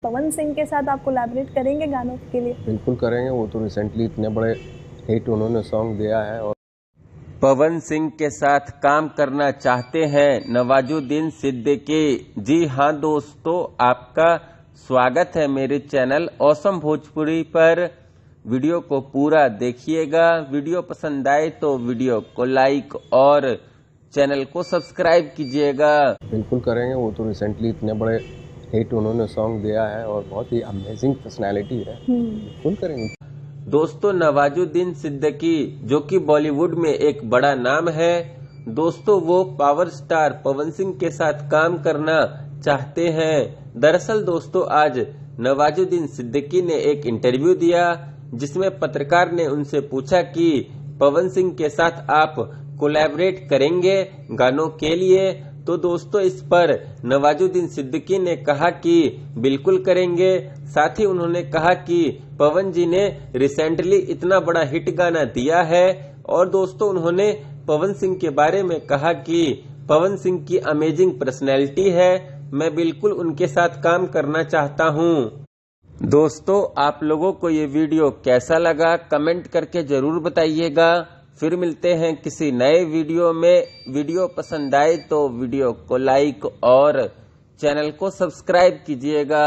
पवन सिंह के साथ आप कोलैबोरेट करेंगे गानों के लिए? बिल्कुल करेंगे। वो तो रिसेंटली इतने बड़े हिट उन्होंने सॉन्ग दिया है। और पवन सिंह के साथ काम करना चाहते हैं नवाजुद्दीन सिद्दीकी। जी हाँ दोस्तों, आपका स्वागत है मेरे चैनल ऑसम भोजपुरी पर। वीडियो को पूरा देखिएगा। वीडियो पसंद आए तो वीडियो को लाइक और चैनल को सब्सक्राइब कीजिएगा। बिल्कुल करेंगे। वो तो रिसेंटली इतने बड़े हिट उन्होंने सॉन्ग दिया है और बहुत ही अमेजिंग पर्सनैलिटी है। बिल्कुल करेंगे दोस्तों, नवाजुद्दीन सिद्दीकी जो कि बॉलीवुड में एक बड़ा नाम है दोस्तों, वो पावर स्टार पवन सिंह के साथ काम करना चाहते हैं। दरअसल दोस्तों, आज नवाजुद्दीन सिद्दीकी ने एक इंटरव्यू दिया जिसमें पत्रकार ने उनसे पूछा कि पवन सिंह के साथ आप कोलैबोरेट करेंगे गानों के लिए। तो दोस्तों, इस पर नवाजुद्दीन सिद्दीकी ने कहा कि बिल्कुल करेंगे। साथ ही उन्होंने कहा कि पवन जी ने रिसेंटली इतना बड़ा हिट गाना दिया है। और दोस्तों, उन्होंने पवन सिंह के बारे में कहा कि पवन सिंह की अमेजिंग पर्सनैलिटी है, मैं बिल्कुल उनके साथ काम करना चाहता हूं। दोस्तों, आप लोगों को ये वीडियो कैसा लगा कमेंट करके जरूर बताइएगा। फिर मिलते हैं किसी नए वीडियो में। वीडियो पसंद आए तो वीडियो को लाइक और चैनल को सब्सक्राइब कीजिएगा।